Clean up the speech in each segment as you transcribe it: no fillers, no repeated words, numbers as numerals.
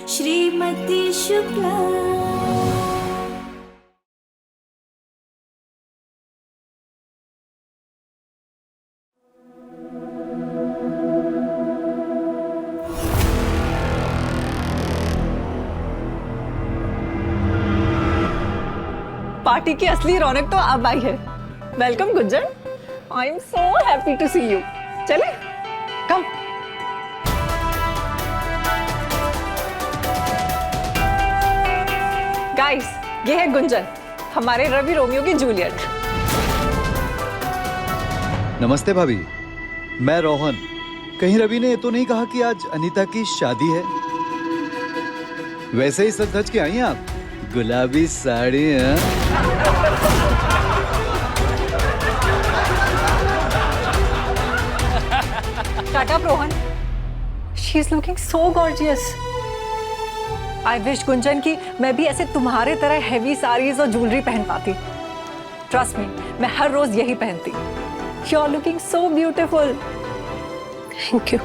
Shrimati Shukla. Party की असली रौनक तो अब आई है। Welcome Gunjan, I am so happy to see you. चले कम। गाइस, ये है गुंजन, हमारे रवि रोमियो की जूलियट। नमस्ते भाभी, मैं रोहन। कहीं रवि ने ये तो नहीं कहा कि आज अनीता की शादी है? वैसे ही सज धज के आई हैं आप, गुलाबी साड़ी है। Shut up, Rohan. She is looking so gorgeous. I wish Gunjan की मैं भी ऐसे तुम्हारे तरह हेवी साड़ीज और ज्वेलरी पहन पाती। Trust me, मैं हर रोज यही पहनती। You are looking so beautiful. Thank you.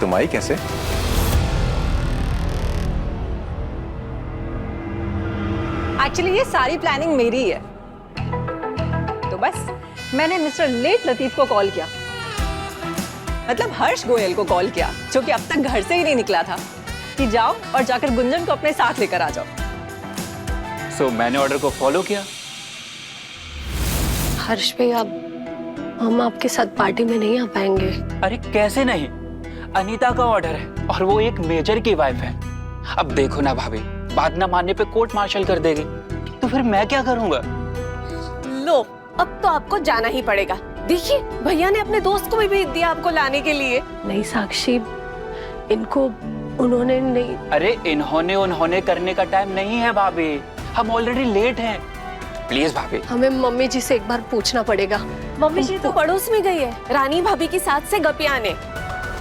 तुम आई कैसे? एक्चुअली ये सारी प्लानिंग मेरी है। तो बस मैंने मिस्टर लेट लतीफ को कॉल किया, मतलब हर्ष गोयल को कॉल किया, जो कि अब तक घर से ही नहीं निकला था, कि जाओ और जाकर गुंजन को अपने साथ लेकर आ जाओ। सो मैंने ऑर्डर को फॉलो किया। हर्ष भैया, हम आपके साथ पार्टी में नहीं आ पाएंगे। अरे कैसे नहीं, अनीता का ऑर्डर है और वो एक मेजर की वाइफ है। अब देखो ना भाभी, बात ना मानने पे कोर्ट मार्शल कर देगी, तो फिर मैं क्या करूंगा? लो, अब तो आपको जाना ही पड़ेगा। देखिए, भैया ने अपने दोस्त को भी भेज दिया आपको लाने के लिए। नहीं साक्षी, इनको उन्होंने नहीं। अरे इन्होंने उन्होंने करने का टाइम नहीं है भाभी, हम ऑलरेडी लेट हैं। प्लीज भाभी, हमें मम्मी जी से एक बार पूछना पड़ेगा। मम्मी जी तो पड़ोस में गई है रानी भाभी की साथ से गपियाने।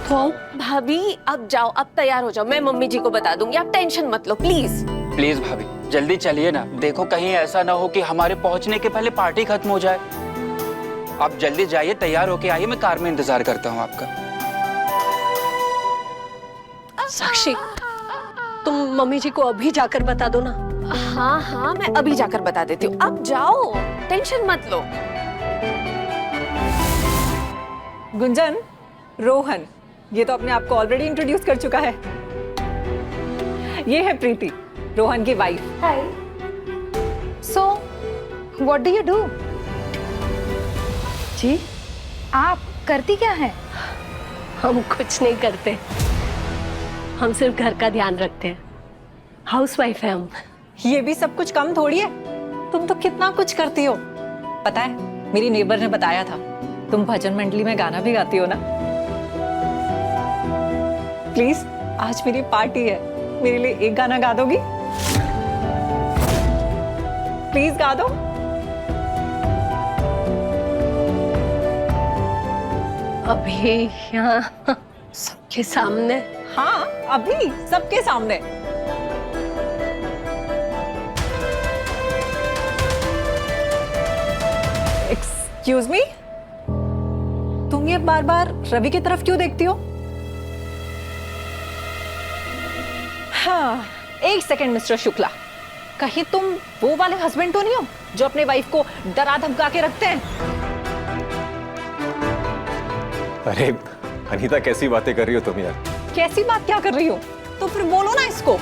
तो भाभी अब जाओ, अब तैयार हो जाओ, मैं मम्मी जी को बता दूंगी, आप टेंशन मत लो प्लीज। प्लीज भाभी जल्दी चलिए ना, देखो कहीं ऐसा ना हो कि हमारे पहुंचने के पहले पार्टी खत्म हो जाए। आप जल्दी जाइए, तैयार होके आइए, मैं कार में इंतजार करता हूँ आपका। साक्षी, तुम मम्मी जी को अभी जाकर बता दो ना। हाँ हाँ, मैं अभी जाकर बता देती हूँ, अब जाओ, टेंशन मत लो। गुंजन, रोहन, ये तो अपने आप को ऑलरेडी इंट्रोड्यूस कर चुका है। ये है प्रीति, रोहन की wife. Hi. So what do you do? जी, आप करती क्या है? हम कुछ नहीं करते, हम सिर्फ घर का ध्यान रखते हैं। हाउसवाइफ है हम। ये भी सब कुछ कम थोड़ी है, तुम तो कितना कुछ करती हो। पता है, मेरी नेबर ने बताया था तुम भजन मंडली में गाना भी गाती हो ना। प्लीज, आज मेरी पार्टी है, मेरे लिए एक गाना गा दोगी? प्लीज गा दो। अभी यहाँ सबके सामने? हाँ, अभी सबके सामने। एक्सक्यूज मी, तुम ये बार बार रवि की तरफ क्यों देखती हो? हाँ, एक सेकंड मिस्टर शुक्ला, कहीं तुम वो वाले हस्बैंड तो नहीं हो जो अपने वाइफ को डरा धमका के रखते हैं? अरे अनीता, कैसी बातें कर रही हो तुम यार? कैसी बात क्या कर रही हो? तो फिर बोलो ना इसको।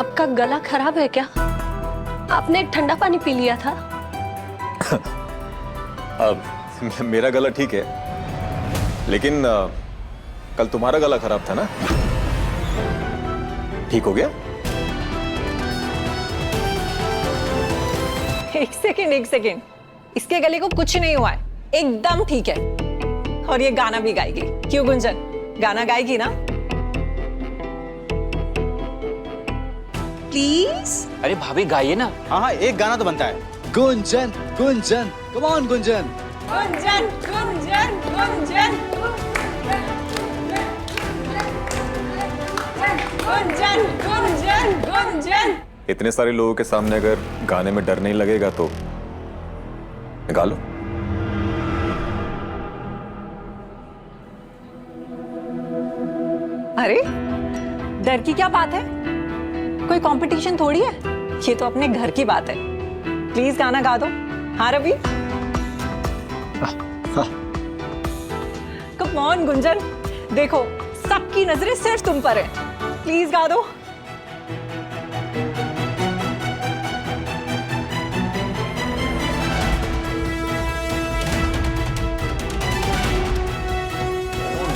आपका गला खराब है क्या? आपने ठंडा पानी पी लिया था? मेरा गला ठीक है, लेकिन कल तुम्हारा गला खराब था ना? ठीक हो गया? एक सेकंड, इसके गले को कुछ नहीं हुआ है, एकदम ठीक है। और ये गाना भी गाएगी। क्यों गुंजन, गाना गाएगी ना? प्लीज। अरे भाभी गाइए ना। हाँ हाँ, एक गाना तो बनता है। Gunjan Gunjan, come on Gunjan. गुंजन गुंजन गुंजन गुंजन गुंजन गुंजन। इतने सारे लोगों के सामने अगर गाने में डर नहीं लगेगा तो निकालो। अरे डर की क्या बात है, कोई कंपटीशन थोड़ी है, ये तो अपने घर की बात है। प्लीज गाना गा दो। हाँ रवि, कम ऑन गुंजन, देखो सबकी नजरें सिर्फ तुम पर है, प्लीज गा दो।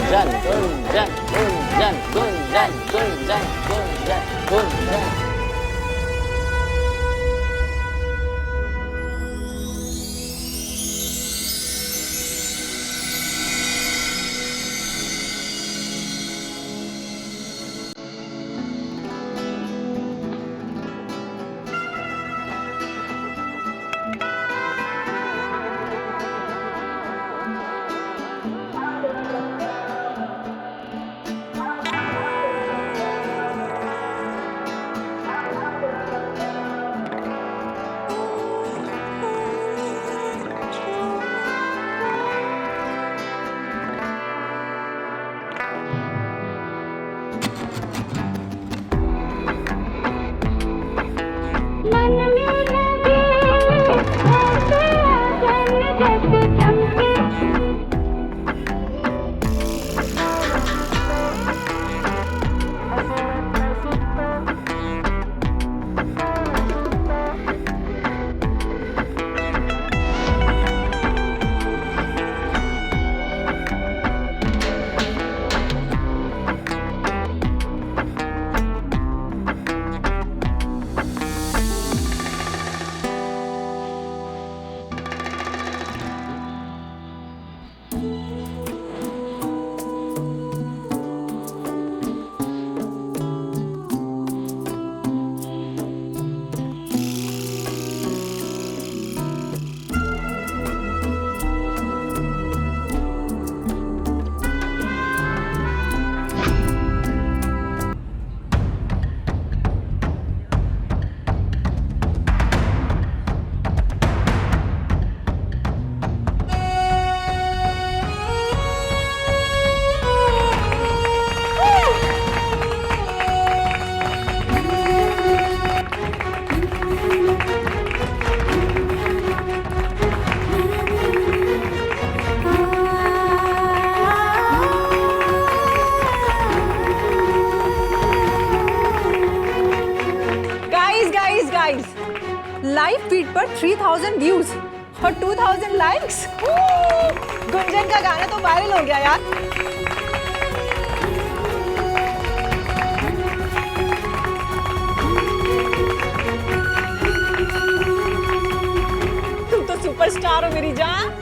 गुंजन गुंजन गुंजन गुंजन गुंजन गुंजन गुंजन। लाइव फीड पर 3000 व्यूज और 2000 लाइक्स। गुंजन का गाना तो वायरल हो गया यार। तुम तो सुपरस्टार हो मेरी जान।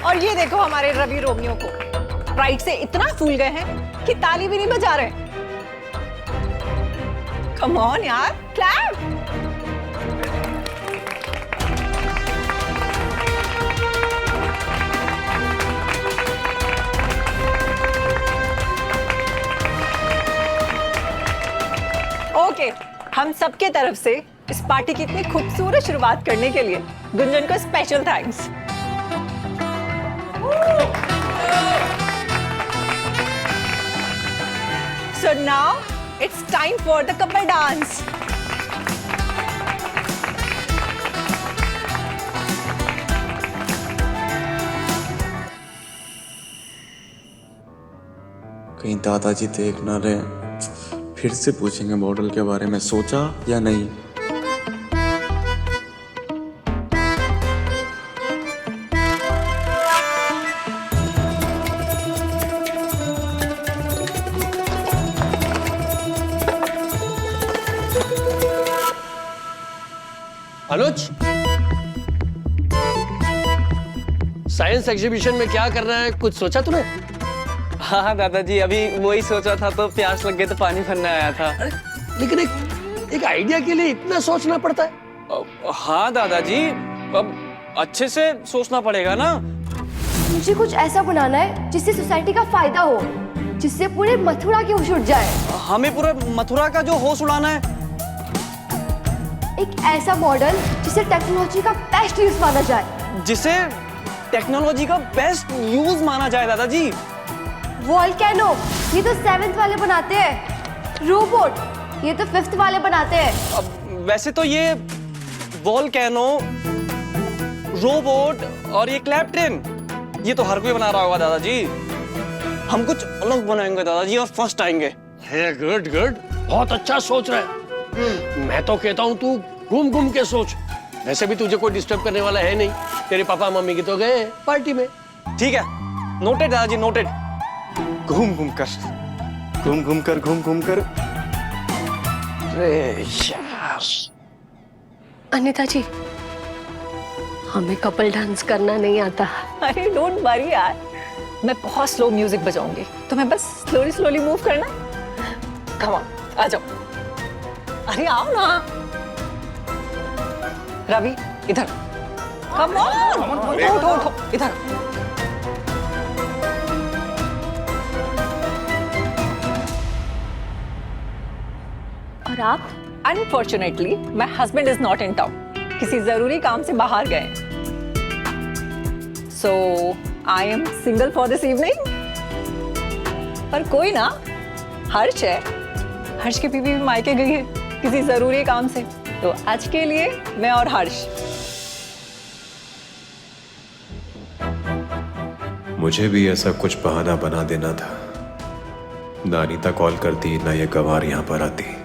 और ये देखो हमारे रवि रोमियो को प्राइड से इतना फूल गए हैं कि ताली भी नहीं बजा रहे। कम ऑन यार, क्लैप। ओके, हम सबके तरफ से इस पार्टी की इतनी खूबसूरत शुरुआत करने के लिए गुंजन को special thanks. So now it's time for the couple dance. कहीं दादाजी देख ना रहे, फिर से पूछेंगे मॉडल के बारे में, सोचा या नहीं। अनुज, साइंस एग्जीबिशन में क्या करना है, कुछ सोचा तूने? हाँ दादाजी, अभी वही सोचा था तो प्यास लग गई तो पानी भरने आया था। लेकिन एक आइडिया के लिए इतना सोचना पड़ता है? हाँ दादाजी, अब अच्छे से सोचना पड़ेगा ना। मुझे कुछ ऐसा बनाना है जिससे सोसाइटी का फायदा हो, जिससे पूरे मथुरा की होश उड़ जाए। हमें पूरे मथुरा का जो होश उड़ाना है। एक ऐसा मॉडल जिसे टेक्नोलॉजी का बेस्ट यूज माना जाए। जिसे टेक्नोलॉजी का बेस्ट यूज माना जाए दादाजी। वॉल्केनो, ये तो 7th वाले बनाते हैं। रोबोट, ये तो 5th वाले बनाते हैं। अब वैसे तो ये वॉल्केनो, रोबोट और ये क्लैप ट्रेन, ये तो हर कोई बना रहा होगा दादाजी। हम कुछ अलग बनाएंगे दादाजी और फर्स्ट आएंगे। गुड गुड, बहुत अच्छा सोच रहा है। मैं तो कहता हूँ तू घूम घूम के सोच। वैसे भी तुझे कोई डिस्टर्ब करने वाला है नहीं। तेरे पापा मम्मी की तो गए पार्टी में। ठीक है, नोटेड दादाजी, नोटेड। घूम घूम कर अरे यार, अनीता जी, हमें कपल डांस करना नहीं आता। अरे डोंट वरी यार, मैं बहुत स्लो म्यूजिक बजाऊंगी, तो मैं बस स्लोली स्लोली मूव करना। कम ऑन, आ जाओ। अरे आओ ना। रवि इधर, कम ऑन, उठो इधर। और आप? Unfortunately my husband is not in town, किसी जरूरी काम से बाहर गए। So I am single for this evening. पर कोई ना, हर्ष है, हर्ष की बीवी भी मायके गई है किसी जरूरी काम से, तो आज के लिए मैं और हर्ष। मुझे भी ऐसा कुछ बहाना बना देना था। ना अनीता कॉल करती, ना ये गवार यहां पर आती।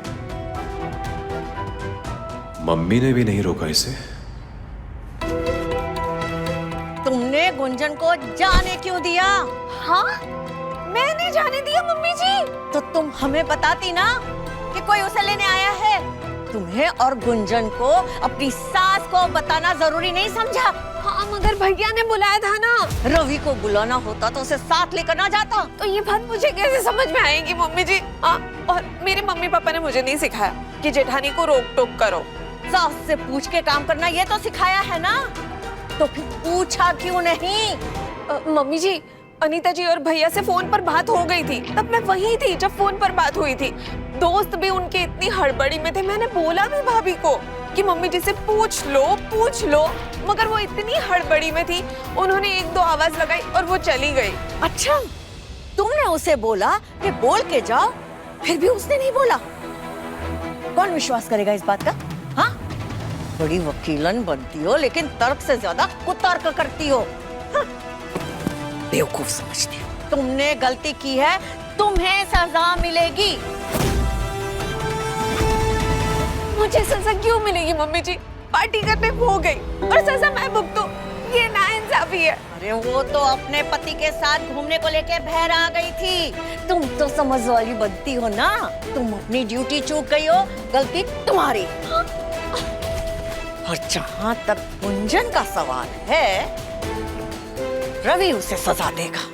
मम्मी ने भी नहीं रोका इसे। तुमने गुंजन को जाने क्यों दिया? हाँ, मैंने जाने दिया मम्मी जी। तो तुम हमें बताती ना कि कोई उसे लेने आया है। तुम्हें और गुंजन को अपनी सास को बताना जरूरी नहीं समझा? हाँ, मगर भैया ने बुलाया था ना। रवि को बुलाना होता तो उसे साथ लेकर ना जाता। तो ये बात मुझे कैसे समझ में आएगी मम्मी जी? और मेरे मम्मी पापा ने मुझे नहीं सिखाया कि जेठानी को रोक टोक करो। सास से पूछ के काम करना ये तो सिखाया है ना, तो फिर पूछा क्यों नहीं? मम्मी जी, अनीता जी और भैया से फोन पर बात हो गई थी, तब मैं वहीं थी जब फोन पर बात हुई थी। दोस्त भी उनके इतनी हड़बड़ी में थे, मैंने बोला भी भाभी को कि मम्मी जी से पूछ लो, मगर वो इतनी हड़बड़ी में थी, उन्होंने 1-2 आवाज लगाई और वो चली गई। अच्छा, तुमने उसे बोला कि बोल के जाओ, फिर भी उसने नहीं बोला। कौन विश्वास करेगा इस बात का? हाँ, बड़ी वकीलन बनती हो लेकिन तर्क से ज्यादा कुतर्क करती हो। हाँ। बेवकूफ समझती हो। तुमने गलती की है, तुम्हें सजा मिलेगी। मुझे सजा क्यों मिलेगी मम्मी जी? पार्टी करने हो गई और सजा मैं भुगतूं, ये नाइंसाफी है। अरे वो तो अपने पति के साथ घूमने को लेके बहर आ गई थी। तुम तो समझ वाली बनती हो ना, तुम अपनी ड्यूटी चूक गई हो, गलती तुम्हारी। और जहां तक गुंजन का सवाल है, रवि उसे सजा देगा।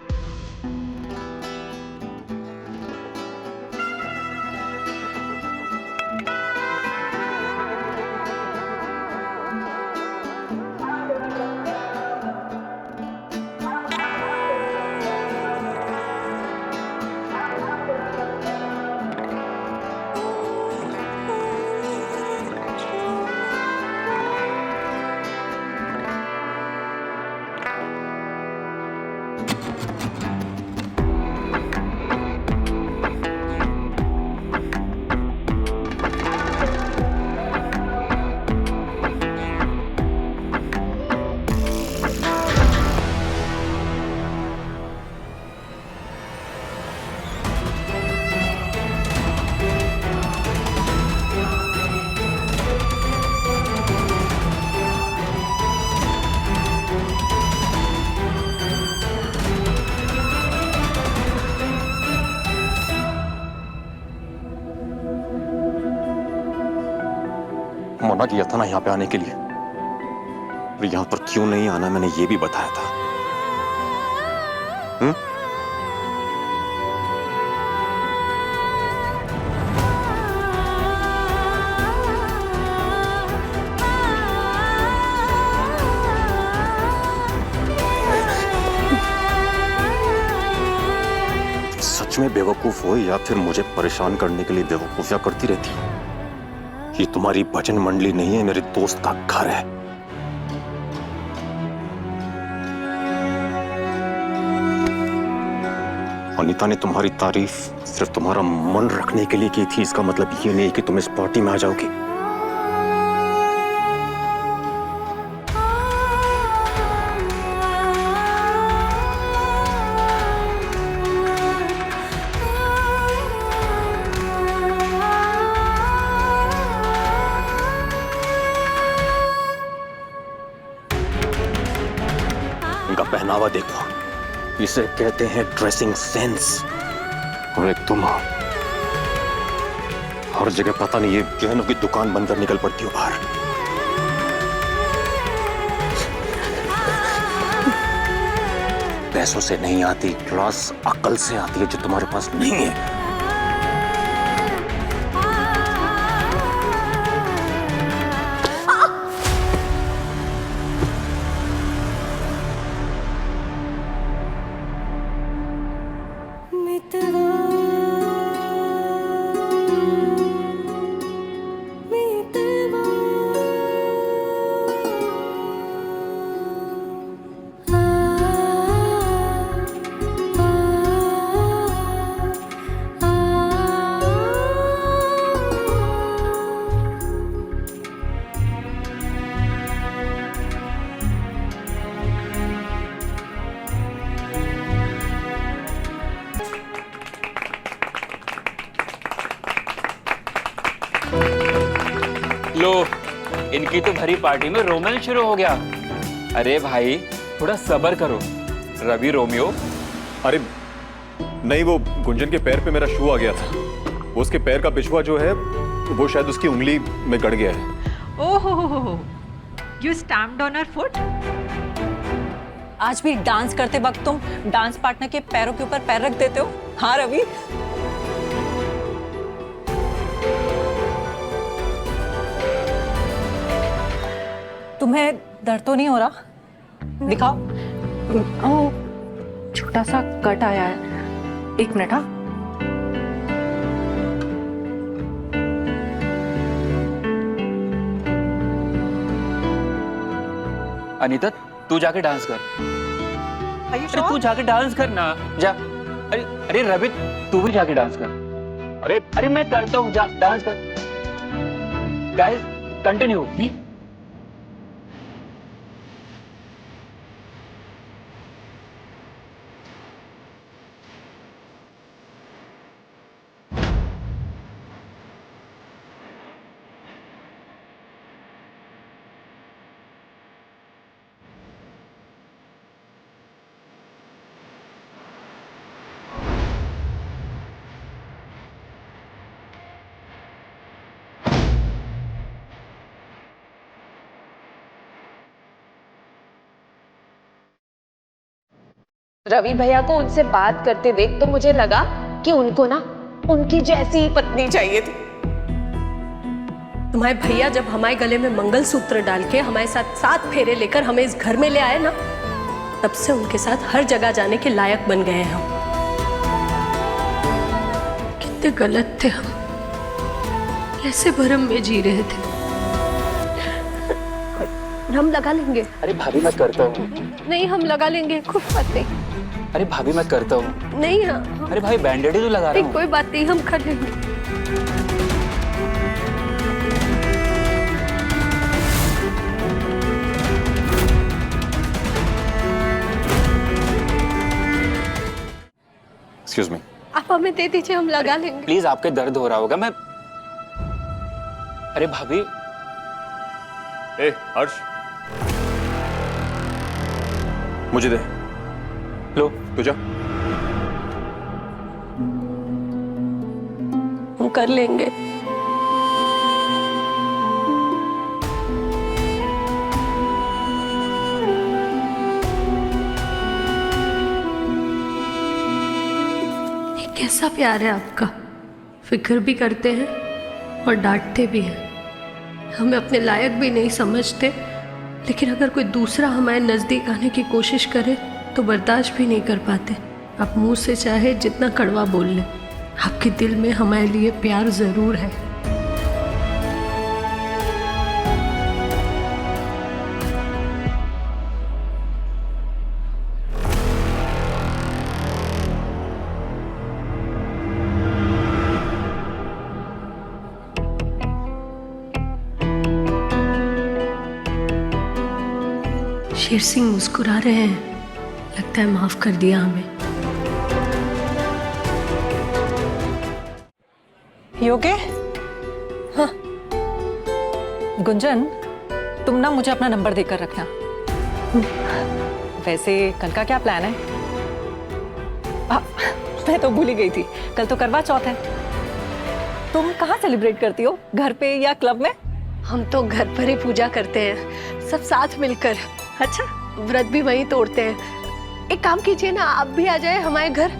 मना किया था ना यहाँ पे आने के लिए, और यहाँ पर क्यों नहीं आना मैंने ये भी बताया था। सच में बेवकूफ हो या फिर मुझे परेशान करने के लिए बेवकूफियां करती रहती हो? ये तुम्हारी भजन मंडली नहीं है, मेरे दोस्त का घर है। अनीता ने तुम्हारी तारीफ सिर्फ तुम्हारा मन रखने के लिए की थी, इसका मतलब ये नहीं कि तुम इस पार्टी में आ जाओगी। इनका पहनावा देखो, इसे कहते हैं ड्रेसिंग सेंस। और एक तुम हर जगह पता नहीं ये गहनों की दुकान बंद कर निकल पड़ती हो बाहर। पैसों से नहीं आती क्लास, अकल से आती है जो तुम्हारे पास नहीं है। लो, इनकी तो भरी पार्टी में रोमांस शुरू हो गया। अरे भाई थोड़ा सब्र करो। रवि रोमियो। अरे नहीं, वो गुंजन के पैर पे मेरा शू आ गया था। वो उसके पैर का पिछुआ जो है वो शायद उसकी उंगली में गड़ गया है। ओहो, you stamped on her foot. आज भी डांस करते वक्त तुम डांस पार्टनर के पैरों के ऊपर पैर रख देते हो। हाँ रवि, तुम्हें दर्द तो नहीं हो रहा? दिखाओ। ओह, छोटा सा कट आया है। एक मिनट। हाँ, अनीता तू जाके डांस कर। अरे तू जाके डांस कर ना, जा। अरे अरे रवि तू भी जाके डांस कर। अरे मैं करता हूँ, जा डांस कर। Guys continue. रवि भैया को उनसे बात करते देख तो मुझे लगा कि उनको ना उनकी जैसी पत्नी चाहिए थी। तुम्हारे भैया जब हमारे गले में मंगलसूत्र डाल के हमारे साथ 7 फेरे लेकर हमें इस घर में ले आए ना, तब से उनके साथ हर जगह जाने के लायक बन गए हैं हम। कितने गलत थे हम, कैसे भरम में जी रहे थे। हम लगा लेंगे। अरे भाभी मैं करता हूँ। नहीं, हम लगा लेंगे, कोई बात नहीं। अरे भाभी मैं करता हूँ। नहीं। हाँ। अरे भाई बैंडेड ही तो लगा रहा हूँ। कोई बात नहीं, हम कर लेंगे। Excuse me. आप हमें दे दीजिए, हम लगा लेंगे। प्लीज, आपके दर्द हो रहा होगा। मैं अरे भाभी। ए हर्ष, मुझे दे। लो तू जा। हम कर लेंगे। कैसा प्यार है आपका, फिक्र भी करते हैं और डांटते भी हैं। हमें अपने लायक भी नहीं समझते, लेकिन अगर कोई दूसरा हमारे नज़दीक आने की कोशिश करे तो बर्दाश्त भी नहीं कर पाते। आप मुंह से चाहे जितना कड़वा बोल लें, आपके दिल में हमारे लिए प्यार ज़रूर है। शेर सिंह मुस्कुरा रहे हैं, लगता है माफ कर दिया हमें। You okay? हाँ। गुंजन, तुम ना मुझे अपना नंबर देकर रखना। वैसे कल का क्या प्लान है? मैं तो भूल ही गई थी, कल तो करवा चौथ है। तुम कहाँ सेलिब्रेट करती हो, घर पे या क्लब में? हम तो घर पर ही पूजा करते हैं, सब साथ मिलकर। अच्छा, व्रत भी वहीं तोड़ते हैं। एक काम कीजिए ना, आप भी आ जाए हमारे घर,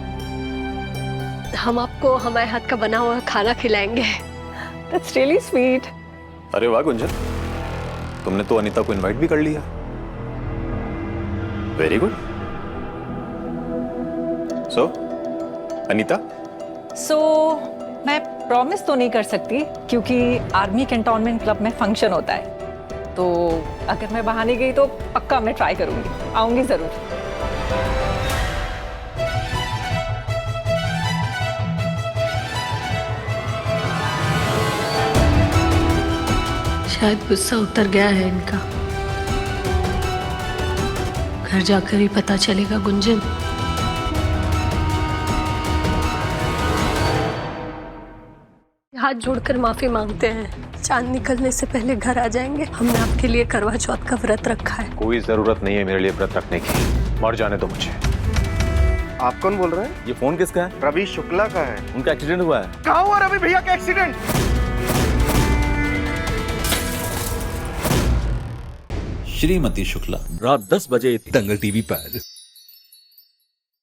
हम आपको हमारे हाथ का बना हुआ खाना खिलाएंगे। That's really sweet. अरे वाह गुंजन, तुमने तो अनीता को इनवाइट भी कर लिया। Very good. सो अनीता, मैं प्रॉमिस तो नहीं कर सकती क्योंकि आर्मी कैंटोनमेंट क्लब में फंक्शन होता है, तो अगर मैं वहां नहीं गई तो पक्का मैं ट्राई करूंगी, आऊंगी जरूर। शायद गुस्सा उतर गया है इनका, घर जाकर ही पता चलेगा। गुंजन, हाथ जोड़कर माफी मांगते हैं, चांद निकलने से पहले घर आ जाएंगे। हमने आपके लिए करवा चौथ का व्रत रखा है। कोई जरूरत नहीं है मेरे लिए व्रत रखने की, मर जाने दो मुझे। आप कौन बोल रहे हैं? ये फोन किसका है? रवि शुक्ला का है। उनका एक्सीडेंट हुआ है। कहाँ हुआ रवि भैया का एक्सीडेंट? श्रीमती शुक्ला, रात 10 बजे दंगल टीवी पर।